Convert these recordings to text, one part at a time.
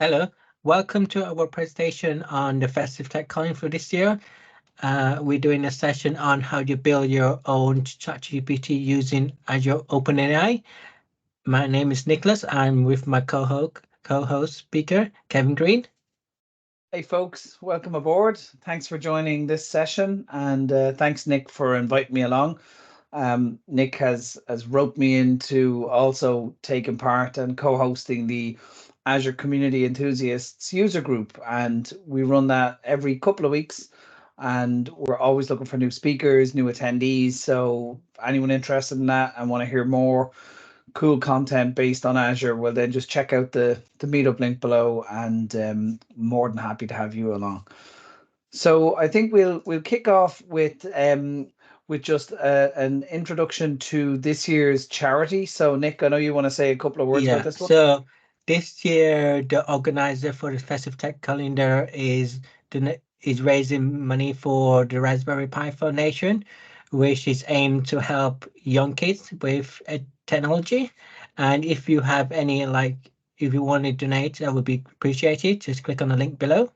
Hello, welcome to our presentation on the festive tech calling for this year. We're doing a session on how you build your own ChatGPT using Azure OpenAI. My name is Nicholas. I'm with my co-host speaker, Kevin Greene. Hey folks, welcome aboard. Thanks for joining this session, and thanks Nick for inviting me along. Nick has roped me into also taking part and co-hosting the Azure Community Enthusiasts user group, and we run that every couple of weeks. And we're always looking for new speakers, new attendees. So anyone interested in that and want to hear more cool content based on Azure, well then just check out the meetup link below, and more than happy to have you along. So I think we'll kick off with just an introduction to this year's charity. So Nick, I know you want to say a couple of words about Yeah, this one. so this year the organizer for the festive tech calendar is raising money for the Raspberry Pi Foundation, which is aimed to help young kids with technology. And if you have any if you want to donate, that would be appreciated. Just click on the link below.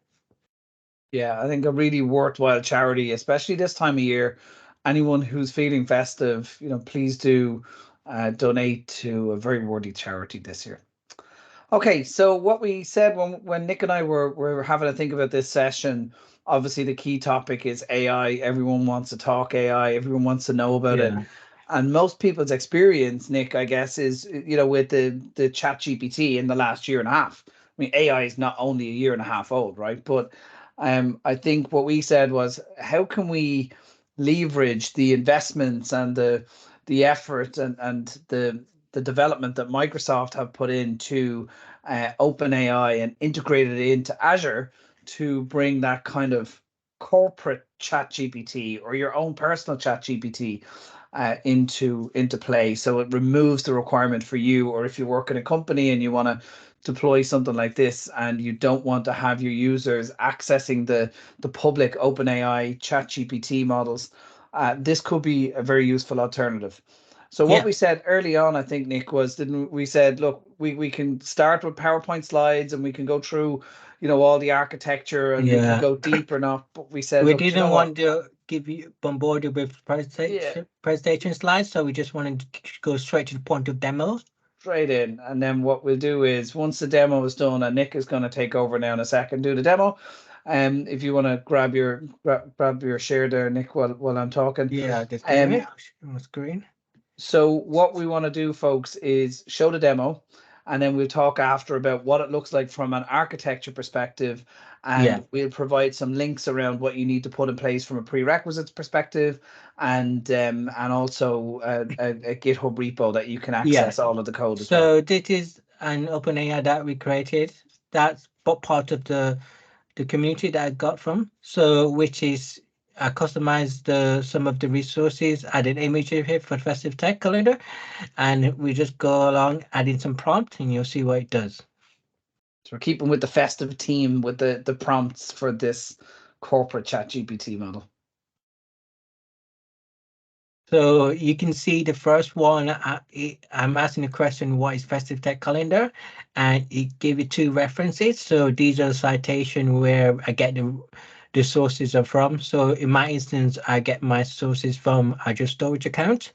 Yeah, I think a really worthwhile charity, especially this time of year. Anyone who's feeling festive, please do donate to a very worthy charity this year. Okay, so what we said when Nick and I were having a think about this session, obviously the key topic is AI. Everyone wants to talk AI, everyone wants to know about it. Yeah. And most people's experience, Nick, I guess, is with the Chat GPT in the last year and a half. I mean, AI is not only a year and a half old, right? But I think what we said was, how can we leverage the investments and the effort and the development that Microsoft have put into OpenAI and integrated it into Azure to bring that kind of corporate chat GPT or your own personal chat GPT into play. So it removes the requirement for you, or if you work in a company and you want to deploy something like this and you don't want to have your users accessing the public OpenAI chat GPT models, this could be a very useful alternative. So what Yeah. we said early on, I think, Nick, was, didn't we said, look, we can start with PowerPoint slides and we can go through, all the architecture and we can Yeah. go deeper enough. But we said, We look, do you know didn't what? want to give you bombarded with Yeah, presentation slides, so we just wanted to go straight to the point of demos. straight in. And then what we'll do is, once the demo is done, and Nick is going to take over now in a second, do the demo. If you want to grab your share there, Nick, while I'm talking. Yeah, just give me Um, on screen. So what we want to do, folks, is show the demo, and then we'll talk after about what it looks like from an architecture perspective, Yeah, and we'll provide some links around what you need to put in place from a prerequisites perspective, and also a GitHub repo that you can yeah. access all of the code as well. So this is an open AI that we created. That's but part of the community that I got from. So which is I customized some of the resources, added images here for festive tech calendar, and we just go along adding some prompt, and you'll see what it does. So we're keeping with the festive team with the prompts for this corporate chat GPT model. So you can see the first one. I'm asking the question, "What is festive tech calendar?" And it gave you two references. So these are citation where I get the sources are from. So in my instance, I get my sources from Azure Storage account.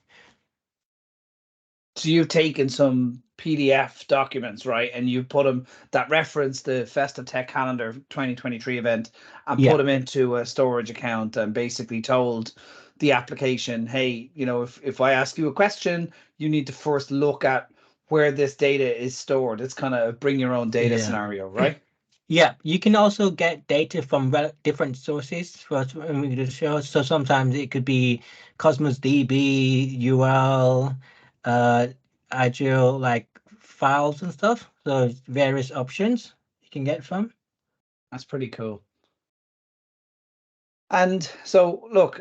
So you've taken some PDF documents, right? And you put them that reference the Festa Tech Calendar 2023 event and put Yeah, them into a storage account and basically told the application, hey, if I ask you a question, you need to first look at where this data is stored. It's kind of a bring your own data yeah. scenario, right? Yeah, you can also get data from different sources for the show. So sometimes it could be Cosmos DB, UL, uh, Azure like files and stuff. So various options you can get from. That's pretty cool. And so, look,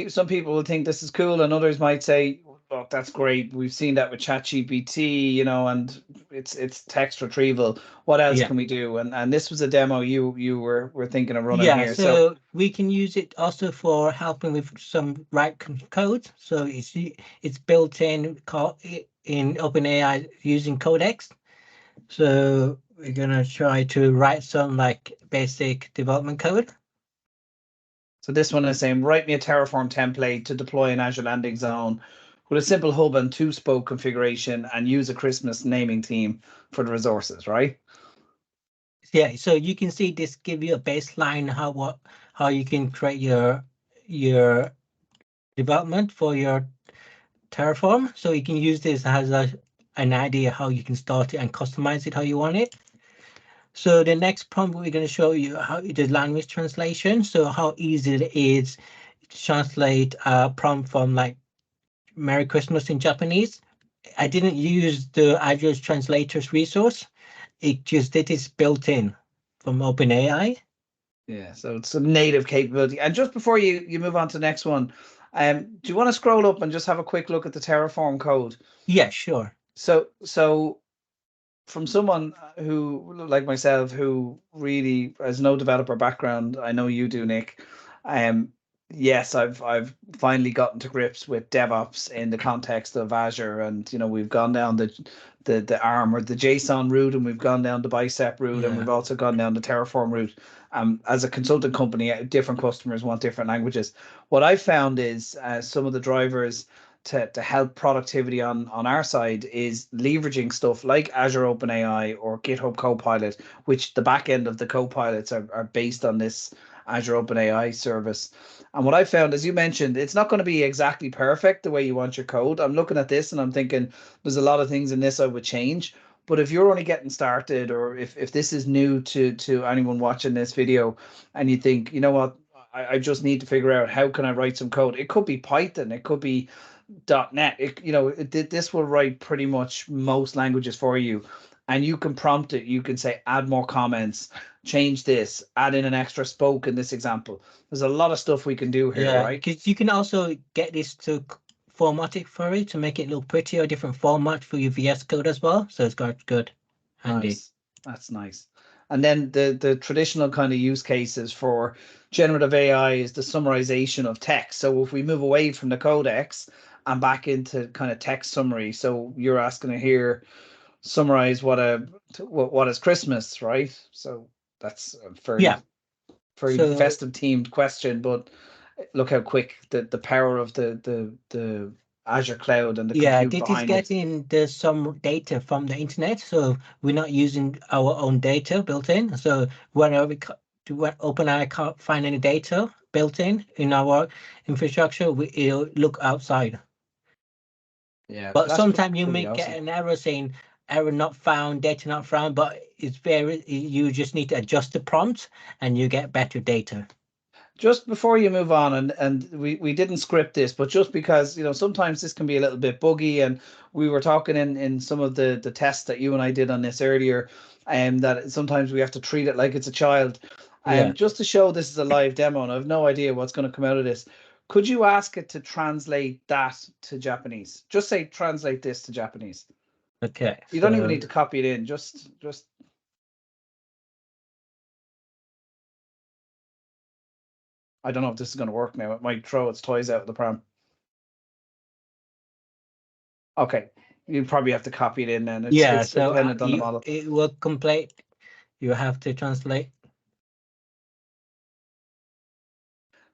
some people will think this is cool, and others might say, "Look, that's great. We've seen that with ChatGPT, and it's text retrieval. What else Yeah. can we do?" And this was a demo you were thinking of running Yeah, here. So so we can use it also for helping with some code. So it's built in in OpenAI using Codex. So we're gonna try to write some like basic development code. So this one is saying, write me a Terraform template to deploy an Azure landing zone with a simple hub and two-spoke configuration and use a Christmas naming theme for the resources, right? Yeah, so you can see this give you a baseline how you can create your development for your Terraform. So you can use this as an idea how you can start it and customize it how you want it. So the next prompt we're going to show you how the language translation. So how easy it is to translate a prompt from like Merry Christmas in Japanese. I didn't use the Azure translators resource. It just it is built in from OpenAI. Yeah, so it's a native capability. And just before you move on to the next one, do you want to scroll up and just have a quick look at the Terraform code? Yeah, sure. So from someone who, like myself, who really has no developer background, I know you do, Nick. Um, yes, I've finally gotten to grips with DevOps in the context of Azure, and we've gone down the ARM or the JSON route, and we've gone down the Bicep route, and Yeah. we've also gone down the Terraform route. As a consultant company, different customers want different languages. What I found is some of the drivers to help productivity on our side is leveraging stuff like Azure OpenAI or GitHub Copilot, which the back end of the copilots are based on this Azure OpenAI service. And what I found, as you mentioned, it's not going to be exactly perfect the way you want your code. I'm looking at this and I'm thinking there's a lot of things in this I would change. But if you're only getting started, or if this is new to anyone watching this video, and you think, you know what, I just need to figure out how can I write some code. It could be Python, it could be .NET. This will write pretty much most languages for you, and you can prompt it. You can say add more comments, change this, add in an extra spoke in this example. There's a lot of stuff we can do here, Yeah, right? because you can also get this to format it for it to make it look pretty or different format for your VS Code as well. So it's got good, handy. Nice. That's nice. And then the traditional kind of use cases for generative AI is the summarization of text. So if we move away from the codex and back into kind of text summary, so you're asking to hear summarize what is Christmas, right? So that's a Yeah. very So festive themed question, but look how quick the power of the Azure cloud and the yeah, compute this is behind it. getting some data from the internet. So we're not using our own data built in. So whenever when OpenAI can't find any data built in our infrastructure, it'll look outside. Yeah, But that's sometimes you pretty may get awesome. an error saying error not found, data not found, but it's very, you just need to adjust the prompt and you get better data. Just before you move on, and we didn't script this, but just because sometimes this can be a little bit buggy, and we were talking in some of the tests that you and I did on this earlier, and that sometimes we have to treat it like it's a child. Yeah. Just to show this is a live demo, and I have no idea what's going to come out of this. Could you ask it to translate that to Japanese? Just say translate this to Japanese. Okay. You don't even So need to copy it in. Just I don't know if this is going to work now. It might throw its toys out of the pram. Okay, you probably have to copy it in then. It's yeah, it's so dependent on the you model. it will complete. You have to translate.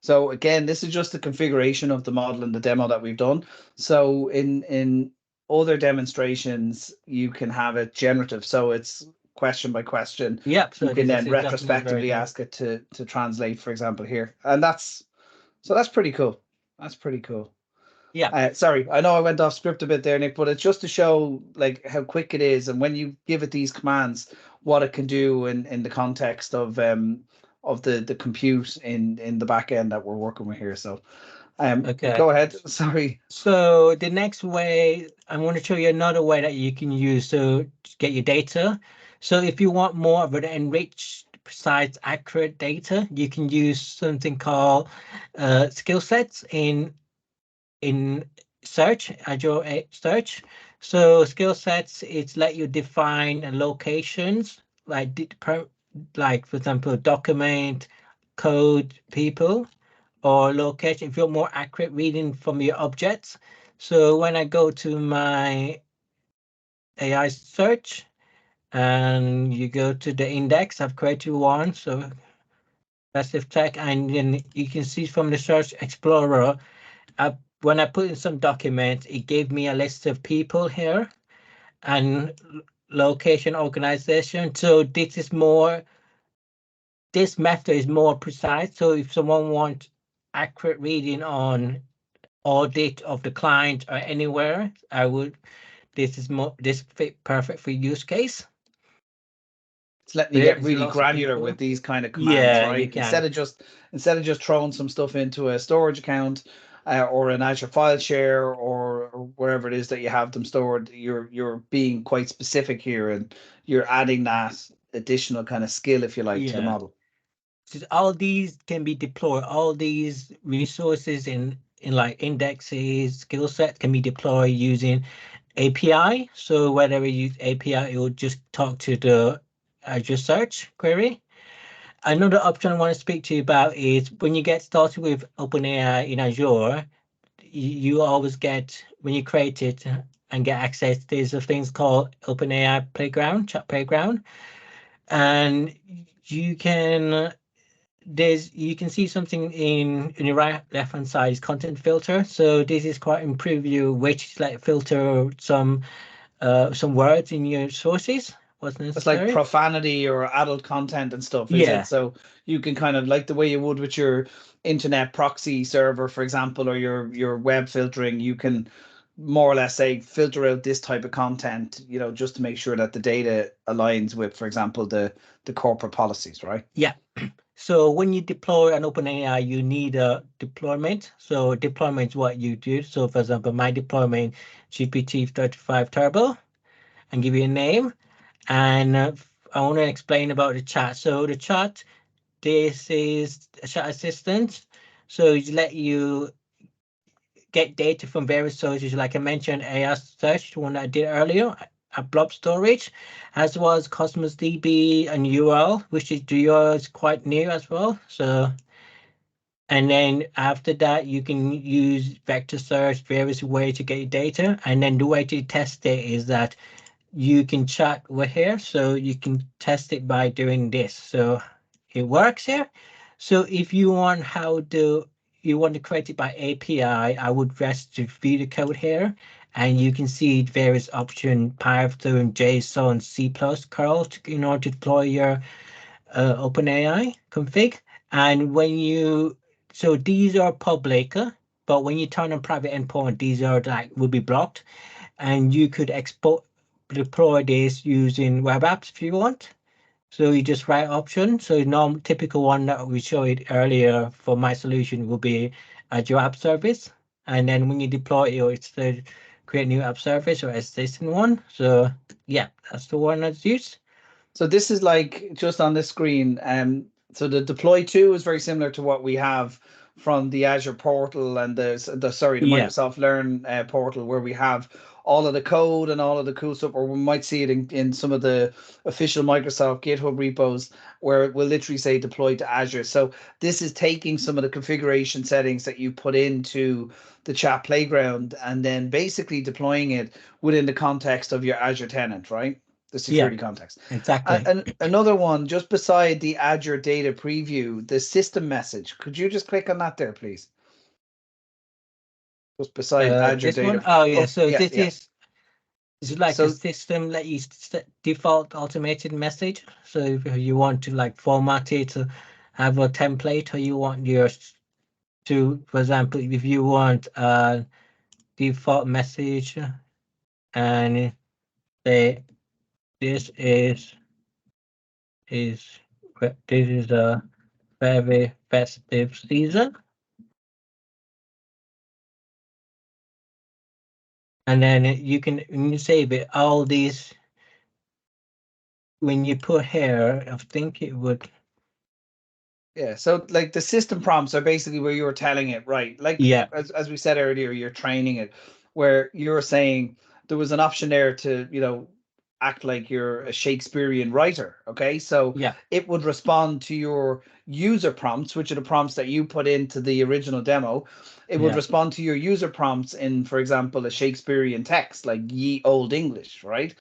So again, this is just the configuration of the model and the demo that we've done. So in other demonstrations, you can have it generative. So it's question by question. Yep. You So can this then is definitely very retrospectively good. ask it to translate, for example, here. And that's pretty cool. That's pretty cool. Yeah. Sorry, I know I went off script a bit there, Nick, but it's just to show like how quick it is, and when you give it these commands, what it can do in the context of the compute in the back end that we're working with here. So Okay. go ahead. Sorry. So the next way, I want to show you another way that you can use to get your data. So if you want more of an enriched, precise, accurate data, you can use something called Skillsets in search, Azure search. So Skillsets, it's let you define locations like like for example, document, code, people or location if you're more accurate reading from your objects. So when I go to my AI search and you go to the index. I've created one, so passive tech, and then you can see from the search explorer, when I put in some documents, it gave me a list of people here and location, organization. So this method is more precise. So if someone wants accurate reading on audit of the client or anywhere, this fit perfect for use case. It's letting So you yeah, get there's really lots of granular people. with these kind of commands, Yeah, you right? can. Instead of just throwing some stuff into a storage account or an Azure file share or wherever it is that you have them stored, you're being quite specific here, and you're adding that additional kind of skill, if you like, to the Yeah. model. So all these can be deployed. All these resources in like indexes, skill sets can be deployed using API. So whenever you use API, it will just talk to the Azure search query. Another option I want to speak to you about is when you get started with OpenAI in Azure, you always get, when you create it and get access, there's a things called OpenAI Playground, Chat Playground, and you can you can see something in your right left hand side is content filter. So this is quite in preview, which like filter some words in your sources. What's It's like necessary? profanity or adult content and stuff, is it? Yeah, So you can kind of, like the way you would with your internet proxy server, for example, or your web filtering, you can more or less say filter out this type of content, just to make sure that the data aligns with, for example, the corporate policies, right? yeah. So when you deploy an OpenAI, you need a deployment. So deployment is what you do. So for example, my deployment GPT-35 Turbo, and give you a name. And I want to explain about the chat. So the chat, this is a chat assistant. So it let you get data from various sources, like I mentioned, AI search, the one that I did earlier, a blob storage, as well as Cosmos DB and URL, which is the URL is quite new as well. So, and then after that, you can use vector search, various ways to get your data. And then the way to test it is that you can chat with here, so you can test it by doing this. So it works here. So if you want you want to create it by API, I would just view the code here, and you can see various options: Python, JSON, C++, curl in order to deploy your OpenAI config. And so these are public, but when you turn on private endpoint, these are like will be blocked, and you could export deploy this using web apps if you want. So you just write option. So normal typical one that we showed earlier for my solution will be Azure App Service. And then when you deploy it, it's the create new app service or existing one. So yeah, that's the one that's used. So this is like just on this screen. So the deploy to is very similar to what we have from the Azure portal and the Yeah, Microsoft Learn portal, where we have all of the code and all of the cool stuff, or we might see it in some of the official Microsoft GitHub repos, where it will literally say deploy to Azure. So this is taking some of the configuration settings that you put into the chat playground and then basically deploying it within the context of your Azure tenant, right? The yeah, security context. exactly. And another one, just beside the Azure data preview, the system message. Could you just click on that there, please? Just beside Azure This one, data. oh yeah. Oh, So yeah, this yeah. is like a So system that you set default automated message. So if you want to like format it to have a template, or you want yours to, for example, if you want a default message and say this is this is a very festive season, and then you can when you save it, all these when you put here, I think it would. yeah, so like the system prompts are basically where you're telling it, right? Like Yeah, as we said earlier, you're training it, where you're saying there was an option there to, act like you're a Shakespearean writer. Okay, so yeah, it would respond to your user prompts, which are the prompts that you put into the original demo. It would yeah, respond to your user prompts in, for example, a Shakespearean text like ye old English, right?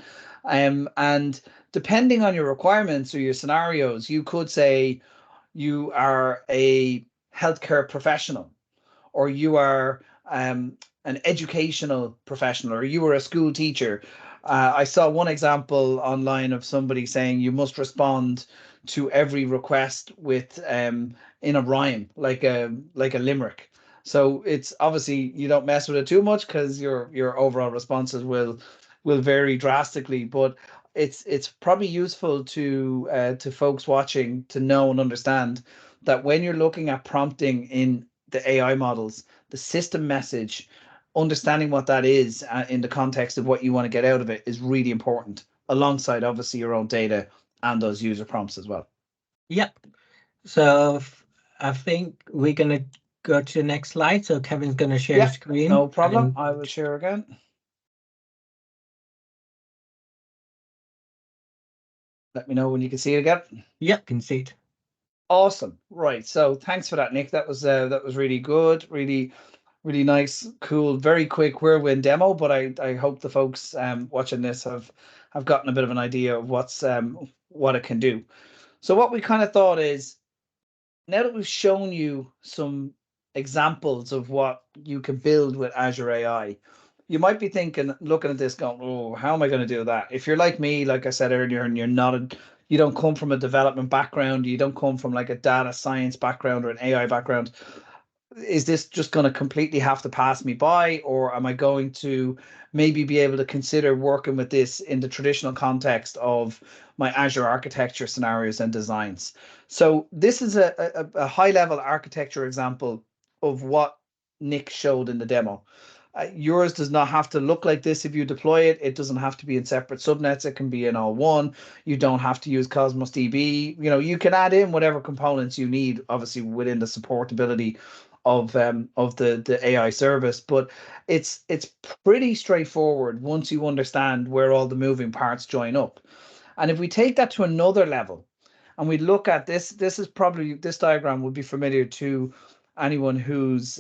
And depending on your requirements or your scenarios, you could say you are a healthcare professional, or you are an educational professional, or you were a school teacher. I saw one example online of somebody saying you must respond to every request with in a rhyme, like a limerick. So it's obviously you don't mess with it too much because your overall responses will vary drastically. But it's probably useful to folks watching to know and understand that when you're looking at prompting in the AI models, the system message, understanding what that is in the context of what you want to get out of it is really important, alongside obviously your own data and those user prompts as well. Yep. So I think we're gonna go to the next slide. So Kevin's gonna share his Yeah, screen no problem. and I will share again. Let me know when you can see it again. yep, can see it. Awesome. Right. So thanks for that, Nick. That was really good. Really nice, cool, very quick whirlwind demo. But I hope the folks watching this have gotten a bit of an idea of what it can do. So what we kind of thought is, now that we've shown you some examples of what you can build with Azure AI, you might be thinking, looking at this, going, "Oh, how am I going to do that?" If you're like me, like I said earlier, and you don't come from a development background, you don't come from like a data science background or an AI background, is this just going to completely have to pass me by, or am I going to maybe be able to consider working with this in the traditional context of my Azure architecture scenarios and designs? So this is a high level architecture example of what Nick showed in the demo. Yours does not have to look like this if you deploy it. It doesn't have to be in separate subnets. It can be in all one. You don't have to use Cosmos DB. You can add in whatever components you need, obviously within the supportability of the AI service. But it's pretty straightforward once you understand where all the moving parts join up. And if we take that to another level, and we look at this is probably, this diagram would be familiar to anyone who's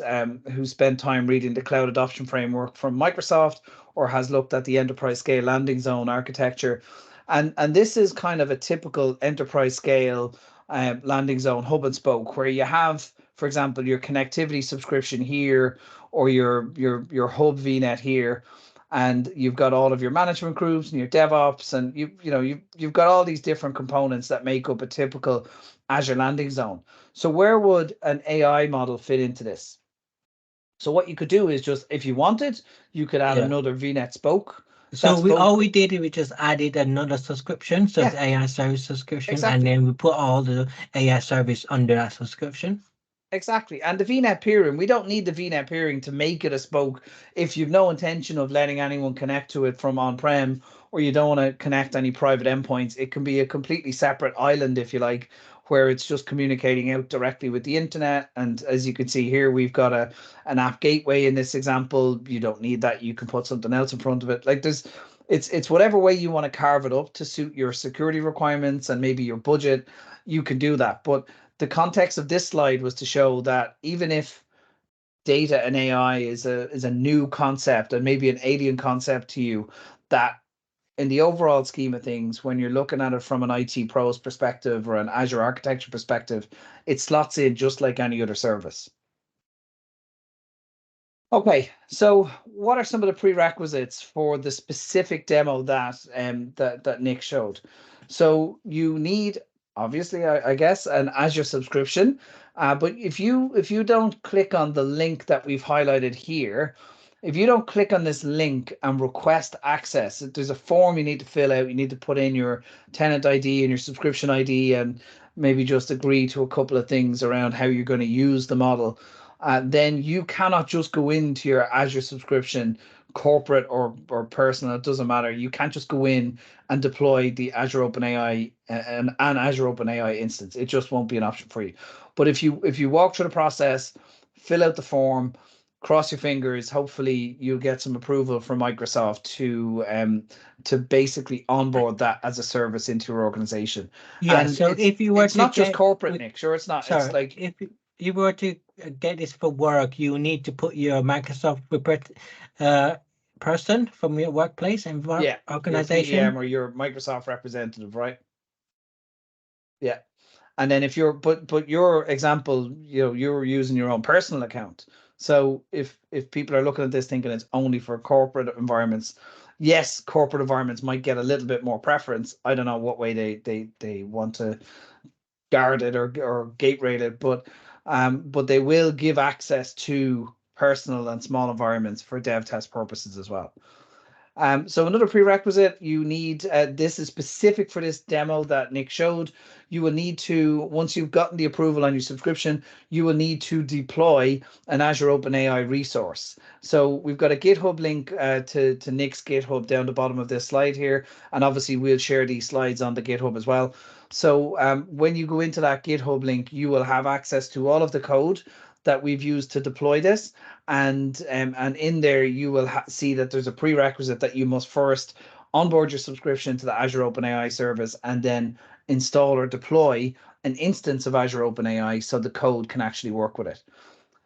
spent time reading the cloud adoption framework from Microsoft, or has looked at the enterprise scale landing zone architecture. And this is kind of a typical enterprise scale landing zone hub and spoke, where you have, for example, your connectivity subscription here, or your hub VNet here, and you've got all of your management groups and your DevOps, and you've got all these different components that make up a typical Azure landing zone. So where would an AI model fit into this? So what you could do is, just if you wanted, you could add Yeah. another VNet spoke. So That we all spoke, we did is we just added another subscription, so it's yeah, AI service subscription, and exactly. then we put all the AI service under that subscription. Exactly. And the VNet peering, we don't need the VNet peering to make it a spoke if you've no intention of letting anyone connect to it from on-prem, or you don't want to connect any private endpoints. It can be a completely separate island, if you like, where it's just communicating out directly with the internet. And as you can see here, we've got an app gateway in this example. You don't need that. You can put something else in front of it. Like, it's whatever way you want to carve it up to suit your security requirements and maybe your budget, you can do that. But the context of this slide was to show that even if data and AI is a new concept and maybe an alien concept to you, that in the overall scheme of things, when you're looking at it from an IT pros perspective or an Azure architecture perspective, it slots in just like any other service. Okay, so what are some of the prerequisites for the specific demo that Nick showed? So you need, obviously, I guess, an Azure subscription. But if you don't click on the link that we've highlighted here, if you don't click on this link and request access, there's a form you need to fill out. You need to put in your tenant ID and your subscription ID, and maybe just agree to a couple of things around how you're going to use the model. Then you cannot just go into your Azure subscription, corporate or personal, it doesn't matter. You can't just go in and deploy the Azure OpenAI and Azure OpenAI instance. It just won't be an option for you. But if you walk through the process, fill out the form, cross your fingers, hopefully you'll get some approval from Microsoft to basically onboard that as a service into your organization. Yeah. And So it's if you were it's to not just get, corporate, Nick. Sure, it's not. It's sorry, like, if you were to get this for work, you need to put your Microsoft uh, person from your workplace and Yeah, your PM organization. or your Microsoft representative, right? Yeah. And then if you're but your example, you're using your own personal account. So if people are looking at this thinking it's only for corporate environments, yes, corporate environments might get a little bit more preference. I don't know what way they want to guard it or gate rate it, but they will give access to personal and small environments for dev test purposes as well. So another prerequisite you need, this is specific for this demo that Nick showed. You will need to, once you've gotten the approval on your subscription, you will need to deploy an Azure OpenAI resource. So we've got a GitHub link to Nick's GitHub down the bottom of this slide here. And obviously we'll share these slides on the GitHub as well. So when you go into that GitHub link, you will have access to all of the code that we've used to deploy this, and in there you will see that there's a prerequisite that you must first onboard your subscription to the Azure OpenAI service and then install or deploy an instance of Azure OpenAI so the code can actually work with it.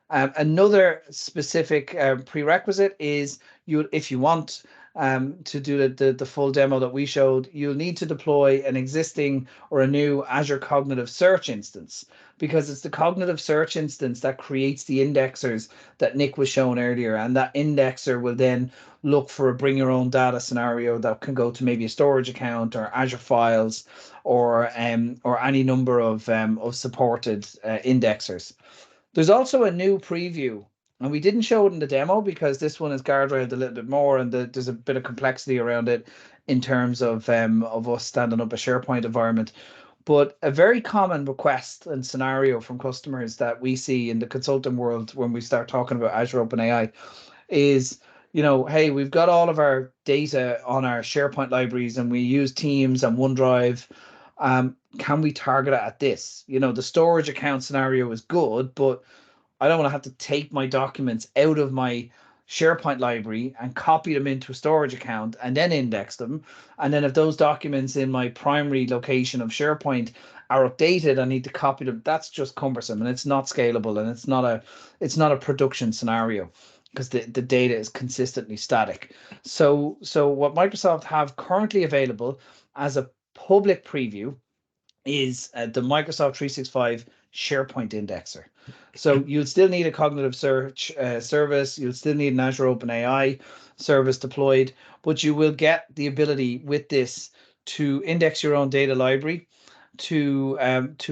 Another specific prerequisite is if you want to do the full demo that we showed, you'll need to deploy an existing or a new Azure Cognitive Search instance, because it's the cognitive search instance that creates the indexers that Nick was showing earlier. And that indexer will then look for a bring your own data scenario that can go to maybe a storage account or Azure Files or any number of supported indexers. There's also a new preview, and we didn't show it in the demo because this one is guardrailed a little bit more, and there's a bit of complexity around it in terms of us standing up a SharePoint environment. But a very common request and scenario from customers that we see in the consulting world when we start talking about Azure OpenAI is, hey, we've got all of our data on our SharePoint libraries and we use Teams and OneDrive. Can we target it at this? The storage account scenario is good, but I don't want to have to take my documents out of my SharePoint library and copy them into a storage account and then index them. And then if those documents in my primary location of SharePoint are updated, I need to copy them. That's just cumbersome and it's not scalable, and it's not a production scenario because the data is consistently static. So what Microsoft have currently available as a public preview is the Microsoft 365 SharePoint indexer. So you'll still need a cognitive search service. You'll still need an Azure OpenAI service deployed, but you will get the ability with this to index your own data library, to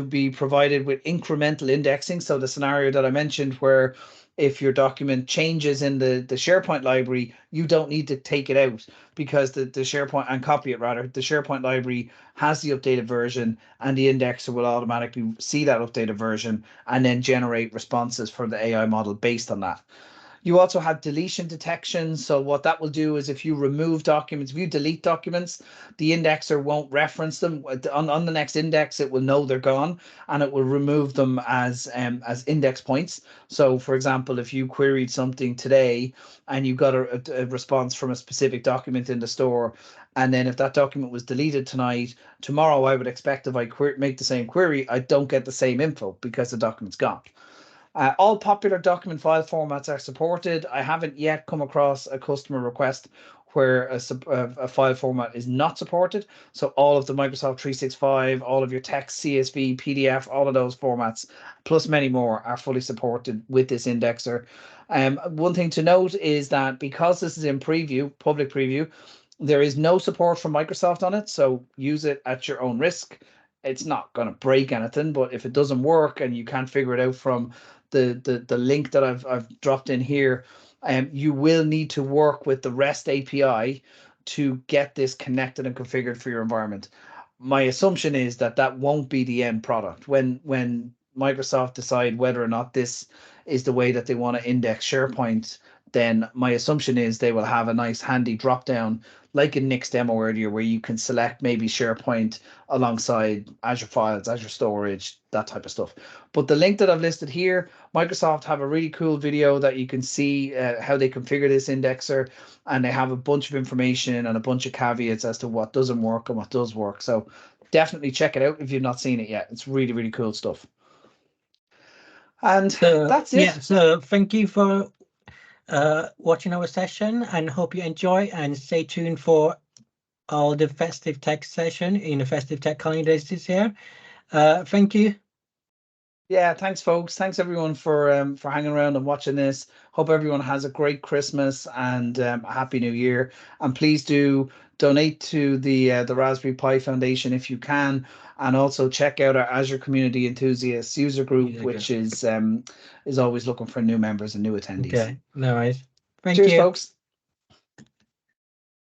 be provided with incremental indexing. So the scenario that I mentioned where if your document changes in the SharePoint library, you don't need to take it out because the SharePoint and copy it rather. The SharePoint library has the updated version and the indexer will automatically see that updated version and then generate responses for the AI model based on that. You also have deletion detection. So what that will do is if you remove documents, if you delete documents, the indexer won't reference them. On the next index, it will know they're gone and it will remove them as index points. So for example, if you queried something today and you got a response from a specific document in the store, and then if that document was deleted tonight, tomorrow I would expect if I make the same query, I don't get the same info because the document's gone. All popular document file formats are supported. I haven't yet come across a customer request where a file format is not supported. So all of the Microsoft 365, all of your text, CSV, PDF, all of those formats, plus many more, are fully supported with this indexer. One thing to note is that because this is in preview, public preview, there is no support from Microsoft on it. So use it at your own risk. It's not going to break anything, but if it doesn't work and you can't figure it out from the link that I've dropped in here, you will need to work with the REST API to get this connected and configured for your environment. My assumption is that that won't be the end product when Microsoft decide whether or not this is the way that they want to index SharePoint. Then my assumption is they will have a nice handy drop down like in Nick's demo earlier, where you can select maybe SharePoint alongside Azure Files, Azure Storage, that type of stuff. But the link that I've listed here, Microsoft have a really cool video that you can see how they configure this indexer, and they have a bunch of information and a bunch of caveats as to what doesn't work and what does work. So definitely check it out if you've not seen it yet. It's really, really cool stuff. And So that's yeah, it. so thank you for watching our session, and hope you enjoy, and stay tuned for all the festive tech session in the festive tech calendars this year. Thank you. Yeah, thanks, folks. Thanks everyone for hanging around and watching this. Hope everyone has a great Christmas and a happy New Year. And please do donate to the Raspberry Pi Foundation if you can, and also check out our Azure Community Enthusiasts user group, Music. which is always looking for new members and new attendees. Okay, no worries. Thank Cheers, you. folks.